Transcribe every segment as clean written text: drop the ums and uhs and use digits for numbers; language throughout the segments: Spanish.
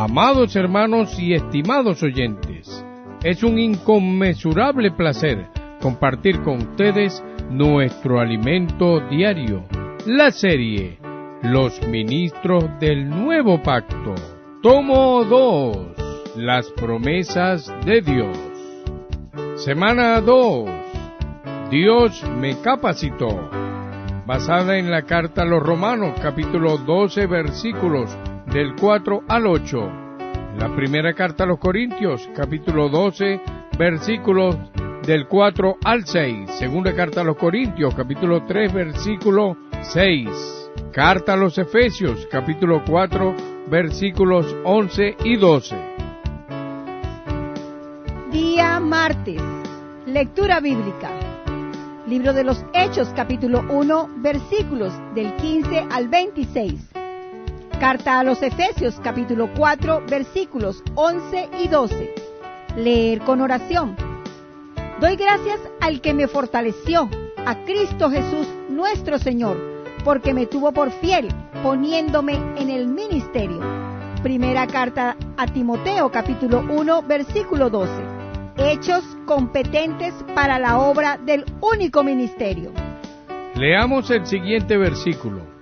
Amados hermanos y estimados oyentes, es un inconmensurable placer compartir con ustedes nuestro alimento diario, la serie Los Ministros del Nuevo Pacto. Tomo 2, las promesas de Dios. Semana 2, Dios me capacitó. Basada en la carta a los Romanos, capítulo 12, versículos del 4 al 8. La primera carta a los Corintios, capítulo 12, versículos del 4 al 6. Segunda carta a los Corintios, capítulo 3, versículo 6. Carta a los Efesios, capítulo 4, versículos 11 y 12. Día martes. Lectura bíblica. Libro de los Hechos, capítulo 1, versículos del 15 al 26. Carta a los Efesios, capítulo 4, versículos 11 y 12. Leer con oración. Doy gracias al que me fortaleció, a Cristo Jesús nuestro Señor, porque me tuvo por fiel, poniéndome en el ministerio. Primera carta a Timoteo, capítulo 1, versículo 12. Hechos competentes para la obra del único ministerio. Leamos el siguiente versículo.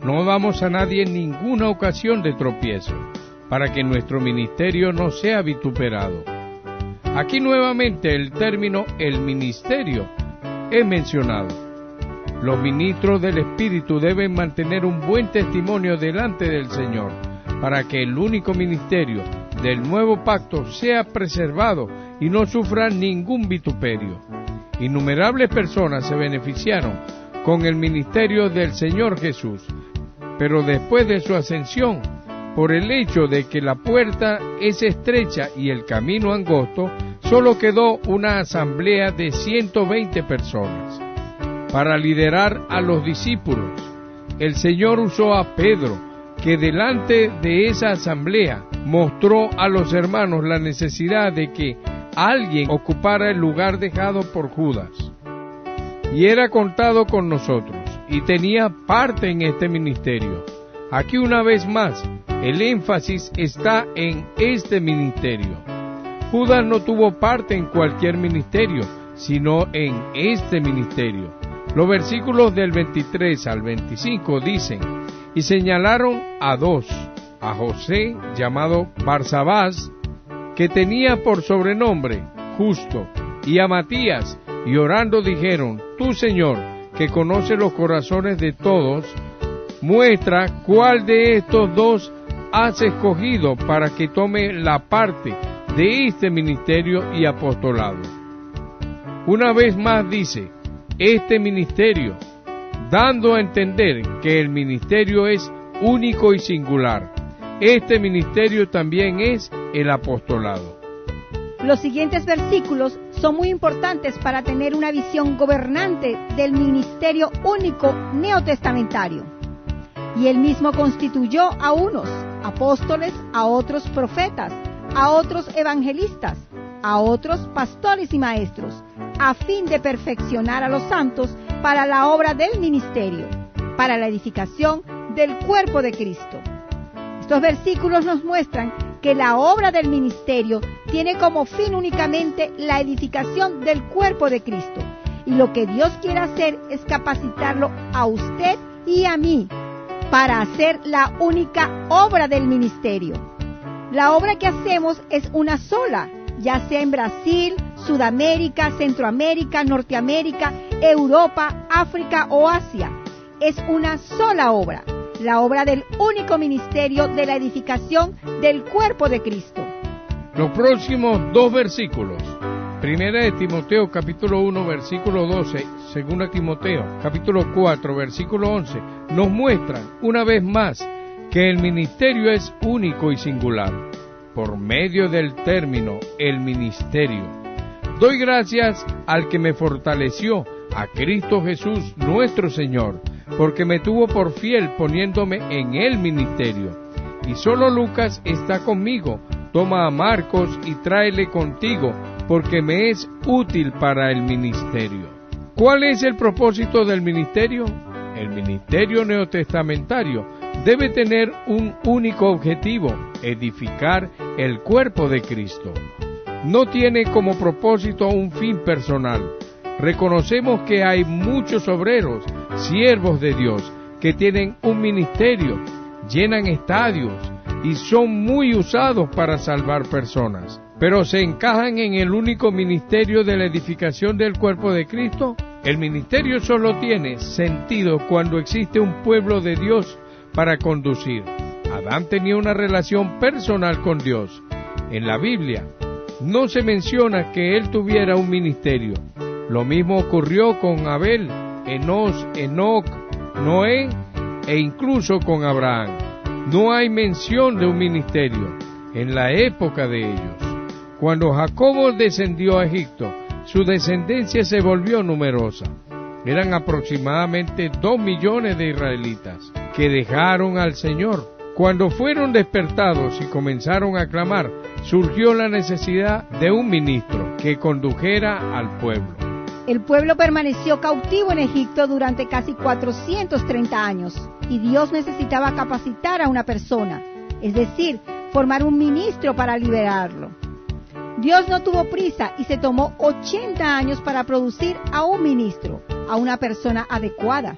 No damos a nadie ninguna ocasión de tropiezo, para que nuestro ministerio no sea vituperado. Aquí nuevamente el término el ministerio es mencionado. Los ministros del Espíritu deben mantener un buen testimonio delante del Señor, para que el único ministerio del nuevo pacto sea preservado y no sufra ningún vituperio. Innumerables personas se beneficiaron con el ministerio del Señor Jesús, pero después de su ascensión, por el hecho de que la puerta es estrecha y el camino angosto, solo quedó una asamblea de 120 personas. Para liderar a los discípulos, el Señor usó a Pedro, que delante de esa asamblea mostró a los hermanos la necesidad de que alguien ocupara el lugar dejado por Judas. Y era contado con nosotros, y tenía parte en este ministerio. Aquí una vez más, el énfasis está en este ministerio. Judas no tuvo parte en cualquier ministerio, sino en este ministerio. Los versículos del 23 al 25 dicen: y señalaron a dos, a José, llamado Barsabás, que tenía por sobrenombre Justo, y a Matías, y orando dijeron: tú, Señor, que conoce los corazones de todos, muestra cuál de estos dos has escogido para que tome la parte de este ministerio y apostolado. Una vez más dice, este ministerio, dando a entender que el ministerio es único y singular. Este ministerio también es el apostolado. Los siguientes versículos son muy importantes para tener una visión gobernante del ministerio único neotestamentario. Y él mismo constituyó a unos apóstoles, a otros profetas, a otros evangelistas, a otros pastores y maestros, a fin de perfeccionar a los santos para la obra del ministerio, para la edificación del cuerpo de Cristo. Estos versículos nos muestran que la obra del ministerio tiene como fin únicamente la edificación del cuerpo de Cristo. Y lo que Dios quiere hacer es capacitarlo a usted y a mí para hacer la única obra del ministerio. La obra que hacemos es una sola, ya sea en Brasil, Sudamérica, Centroamérica, Norteamérica, Europa, África o Asia. Es una sola obra, la obra del único ministerio de la edificación del cuerpo de Cristo. Los próximos dos versículos, Primera de Timoteo, capítulo 1, versículo 12, Segunda Timoteo, capítulo 4, versículo 11, nos muestran una vez más que el ministerio es único y singular, por medio del término el ministerio. Doy gracias al que me fortaleció, a Cristo Jesús nuestro Señor, porque me tuvo por fiel poniéndome en el ministerio. Y solo Lucas está conmigo. Toma a Marcos y tráele contigo, porque me es útil para el ministerio. ¿Cuál es el propósito del ministerio? El ministerio neotestamentario debe tener un único objetivo: edificar el cuerpo de Cristo. No tiene como propósito un fin personal. Reconocemos que hay muchos obreros, siervos de Dios, que tienen un ministerio, llenan estadios y son muy usados para salvar personas. Pero ¿se encajan en el único ministerio de la edificación del cuerpo de Cristo? El ministerio solo tiene sentido cuando existe un pueblo de Dios para conducir. Adán tenía una relación personal con Dios. En la Biblia no se menciona que él tuviera un ministerio. Lo mismo ocurrió con Abel, Enos, Enoc, Noé e incluso con Abraham. No hay mención de un ministerio en la época de ellos. Cuando Jacobo descendió a Egipto, su descendencia se volvió numerosa. Eran aproximadamente 2 millones de israelitas que dejaron al Señor. Cuando fueron despertados y comenzaron a clamar, surgió la necesidad de un ministro que condujera al pueblo. El pueblo permaneció cautivo en Egipto durante casi 430 años y Dios necesitaba capacitar a una persona, es decir, formar un ministro para liberarlo. Dios no tuvo prisa y se tomó 80 años para producir a un ministro, a una persona adecuada.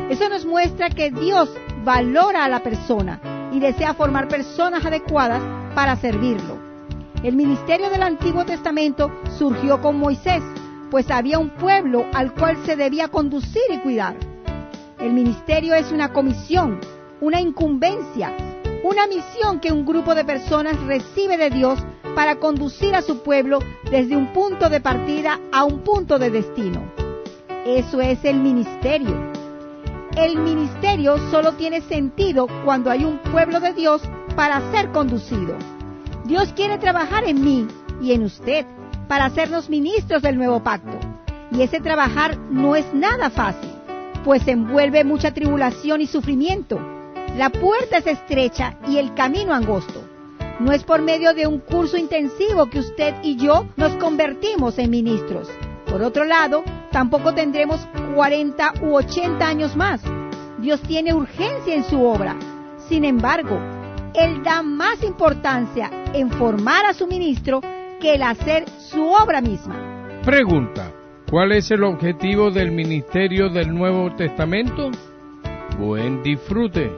Eso nos muestra que Dios valora a la persona y desea formar personas adecuadas para servirlo. El ministerio del Antiguo Testamento surgió con Moisés, pues había un pueblo al cual se debía conducir y cuidar. El ministerio es una comisión, una incumbencia, una misión que un grupo de personas recibe de Dios para conducir a su pueblo desde un punto de partida a un punto de destino. Eso es el ministerio. El ministerio solo tiene sentido cuando hay un pueblo de Dios para ser conducido. Dios quiere trabajar en mí y en usted para hacernos ministros del nuevo pacto. Y ese trabajar no es nada fácil, pues envuelve mucha tribulación y sufrimiento. La puerta es estrecha y el camino angosto. No es por medio de un curso intensivo que usted y yo nos convertimos en ministros. Por otro lado, tampoco tendremos 40 u 80 años más. Dios tiene urgencia en su obra. Sin embargo, Él da más importancia en formar a su ministro que el hacer su obra misma. Pregunta: ¿cuál es el objetivo del ministerio del Nuevo Testamento? Buen disfrute.